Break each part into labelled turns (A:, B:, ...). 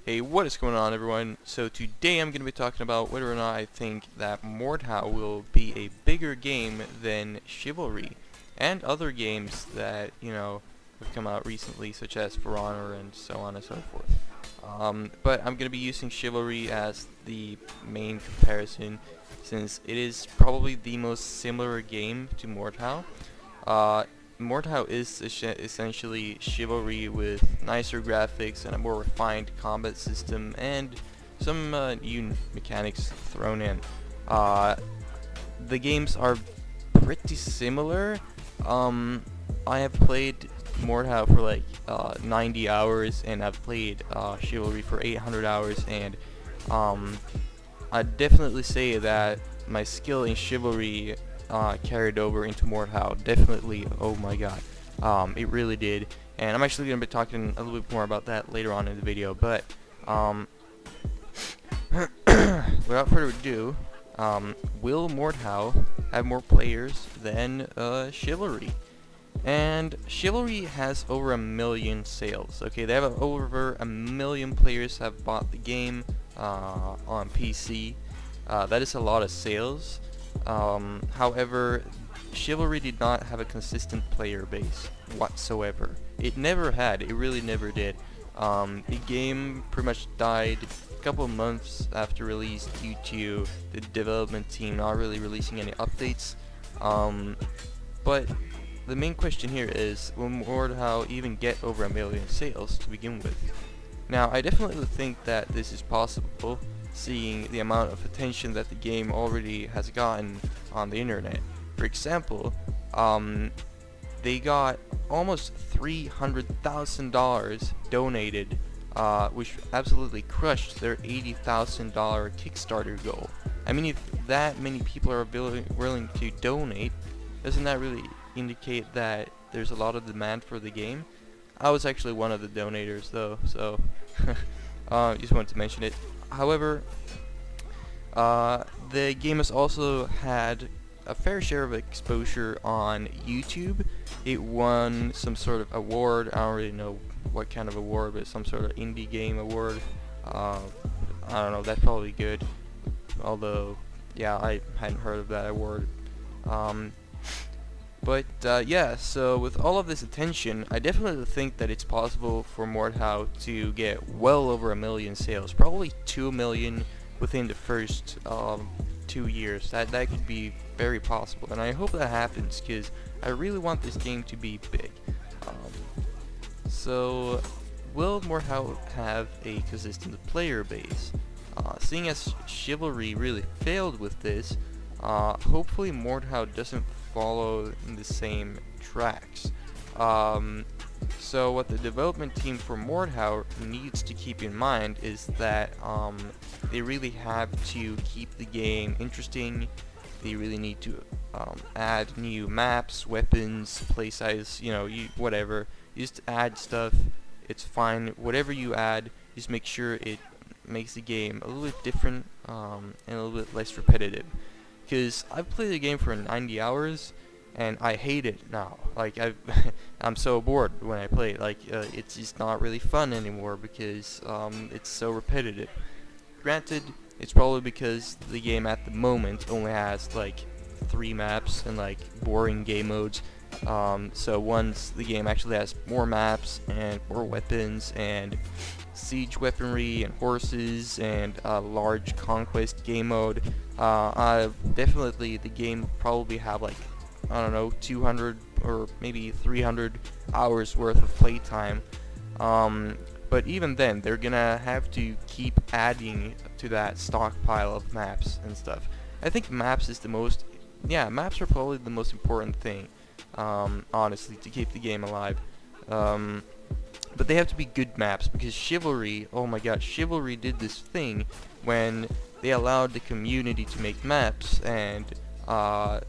A: Hey, what is going on, everyone? So today I'm going to be talking about whether or not I think that Mordhau will be a bigger game than Chivalry and other games that, have come out recently, such as For Honor and so on and so forth. But I'm going to be using Chivalry as the main comparison since it is probably the most similar game to Mordhau. Uh, Mordhau is essentially Chivalry with nicer graphics and a more refined combat system and some new mechanics thrown in. Uh, the games are pretty similar. I have played Mordhau for like 90 hours and I've played Chivalry for 800 hours, and I'd definitely say that my skill in Chivalry carried over into Mordhau. Definitely, oh my god. It really did. And I'm actually going to be talking a little bit more about that later on in the video. But, without further ado, will Mordhau have more players than Chivalry? And Chivalry has over 1 million sales. Okay, they have over 1 million players have bought the game on PC. That is a lot of sales. However, Chivalry did not have a consistent player base whatsoever. It never had. It really never did. The game pretty much died a couple of months after release due to the development team not really releasing any updates. But the main question here is, will Mordhau even get over 1 million sales to begin with? Now, I definitely think that this is possible, seeing the amount of attention that the game already has gotten on the internet. For example, they got almost $300,000 donated, which absolutely crushed their $80,000 Kickstarter goal. I mean, if that many people are willing to donate, doesn't that really indicate that there's a lot of demand for the game? I was actually one of the donators though, so just wanted to mention it. However, the game has also had a fair share of exposure on YouTube. It won some sort of award. I don't really know what kind of award, but some sort of indie game award. I don't know, that's probably good. Although, yeah, I hadn't heard of that award. Yeah, so with all of this attention, I definitely think that it's possible for Mordhau to get well over 1 million sales, probably 2 million within the first 2 years. That could be very possible, and I hope that happens because I really want this game to be big. So, will Mordhau have a consistent player base? Seeing as Chivalry really failed with this, hopefully Mordhau doesn't follow in the same tracks. So what the development team for Mordhau needs to keep in mind is that they really have to keep the game interesting. They really need to add new maps, weapons, play size, whatever. You just add stuff, it's fine. Whatever you add, just make sure it makes the game a little bit different and a little bit less repetitive. Because I've played the game for 90 hours and I hate it now. Like, I'm so bored when I play it. Like, it's just not really fun anymore because it's so repetitive. Granted, it's probably because the game at the moment only has like 3 maps and like boring game modes. So once the game actually has more maps and more weapons and siege weaponry and horses and a large conquest game mode, definitely the game will probably have like, I don't know, 200 or maybe 300 hours worth of playtime. But even then, they're gonna have to keep adding to that stockpile of maps and stuff. I think maps are probably the most important thing, honestly, to keep the game alive. But they have to be good maps, because Chivalry, oh my god, Chivalry did this thing when they allowed the community to make maps, and the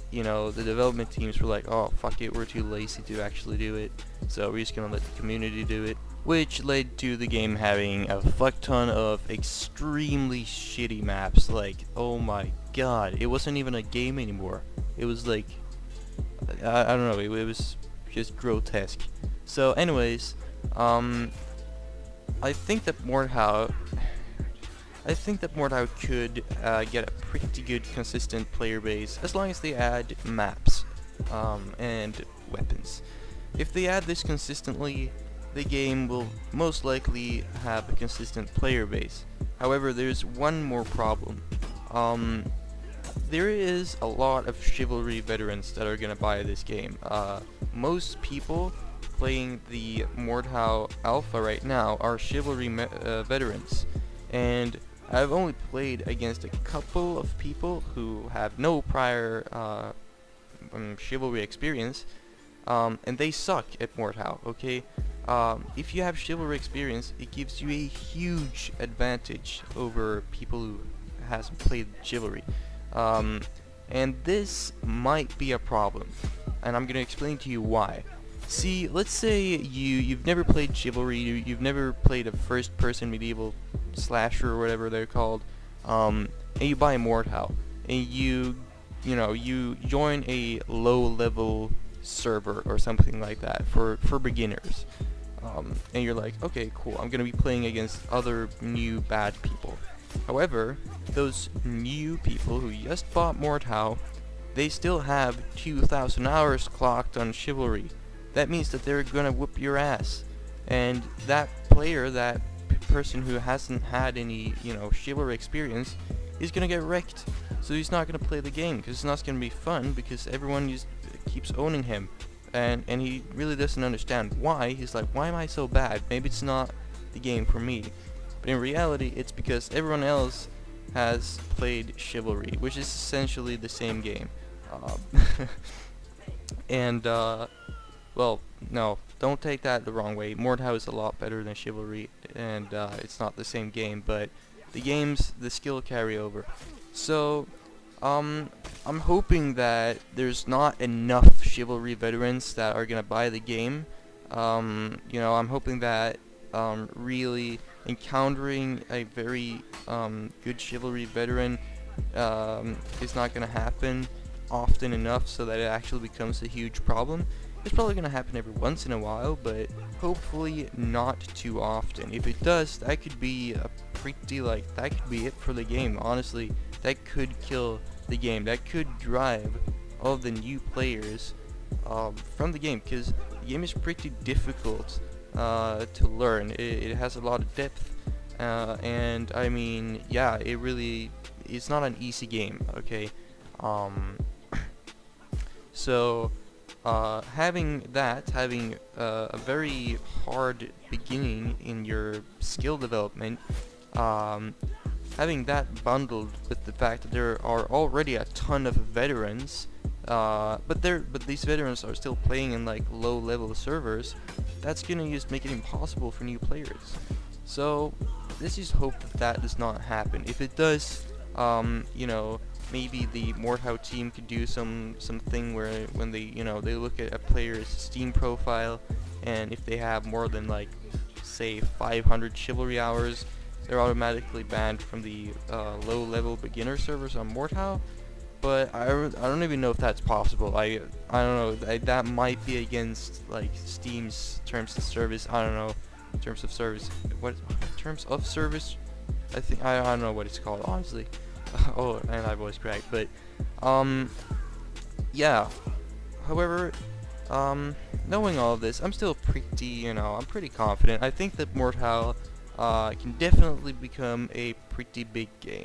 A: development teams were like, oh fuck it, we're too lazy to actually do it, so we're just gonna let the community do it, which led to the game having a fuck ton of extremely shitty maps. Like, oh my god, it wasn't even a game anymore. It was like, I don't know, it was just grotesque. So anyways, I think that Mordhau could get a pretty good consistent player base as long as they add maps and weapons. If they add this consistently, the game will most likely have a consistent player base. However, there's one more problem. There is a lot of Chivalry veterans that are gonna buy this game. Most people playing the Mordhau Alpha right now are Chivalry veterans, and I've only played against a couple of people who have no prior Chivalry experience, and they suck at Mordhau, okay? If you have Chivalry experience, it gives you a huge advantage over people who hasn't played Chivalry. And this might be a problem, and I'm gonna explain to you why. See, let's say you've never played Chivalry, you've never played a first-person medieval slasher or whatever they're called, and you buy Mordhau, and you join a low-level server or something like that for beginners, and you're like, okay, cool, I'm gonna be playing against other new bad people. However, those new people who just bought Mordhau, they still have 2,000 hours clocked on Chivalry. That means that they're gonna whoop your ass, and that player, that person who hasn't had any, Chivalry experience, is gonna get wrecked. So he's not gonna play the game because it's not gonna be fun because everyone just keeps owning him, and he really doesn't understand why. He's like, why am I so bad? Maybe it's not the game for me. But in reality, it's because everyone else has played Chivalry, which is essentially the same game. And well, no, don't take that the wrong way. Mordhau is a lot better than Chivalry, and it's not the same game, but the skill carry over. So, I'm hoping that there's not enough Chivalry veterans that are gonna buy the game. I'm hoping that really encountering a very good Chivalry veteran is not gonna happen often enough so that it actually becomes a huge problem. It's probably gonna happen every once in a while, but hopefully not too often. If it does, that could be that could be it for the game. Honestly, that could kill the game. That could drive all of the new players from the game, because the game is pretty difficult to learn. It has a lot of depth, and I mean, yeah, it's not an easy game, okay? So having a very hard beginning in your skill development, having that bundled with the fact that there are already a ton of veterans, but these veterans are still playing in like low-level servers, that's gonna just make it impossible for new players. So let's just hope that does not happen. If it does, maybe the Mordhau team could do something where when they look at a player's Steam profile, and if they have more than like say 500 Chivalry hours, they're automatically banned from the low-level beginner servers on Mordhau. But I don't even know if that's possible. I don't know. That might be against like Steam's terms of service. I don't know. Terms of service. What terms of service? I don't know what it's called, honestly. Oh, and I voice cracked. But yeah. However, knowing all of this, I'm still pretty, I'm pretty confident. I think that Mordhau can definitely become a pretty big game.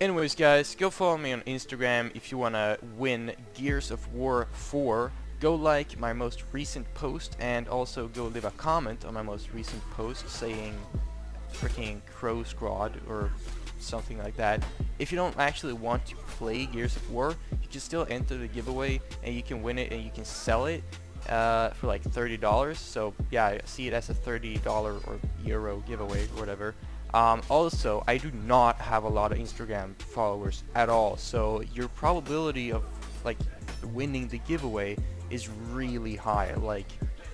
A: Anyways, guys, go follow me on Instagram if you wanna win Gears of War 4. Go like my most recent post, and also go leave a comment on my most recent post saying freaking Crow Squad or something like that. If you don't actually want to play Gears of War, you can still enter the giveaway and you can win it and you can sell it for like $30. So yeah, I see it as a $30 or euro giveaway or whatever. Also, I do not have a lot of Instagram followers at all, so your probability of like winning the giveaway is really high. Like,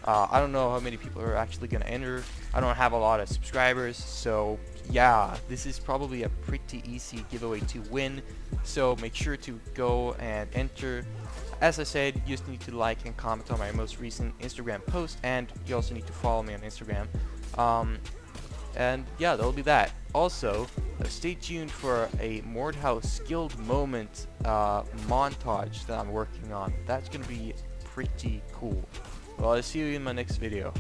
A: I don't know how many people are actually gonna enter. I don't have a lot of subscribers, so yeah, this is probably a pretty easy giveaway to win. So make sure to go and enter. As I said, you just need to like and comment on my most recent Instagram post, and you also need to follow me on Instagram. And yeah, that'll be that. Also, stay tuned for a Mordhau skilled moment montage that I'm working on. That's gonna be pretty cool. Well, I'll see you in my next video.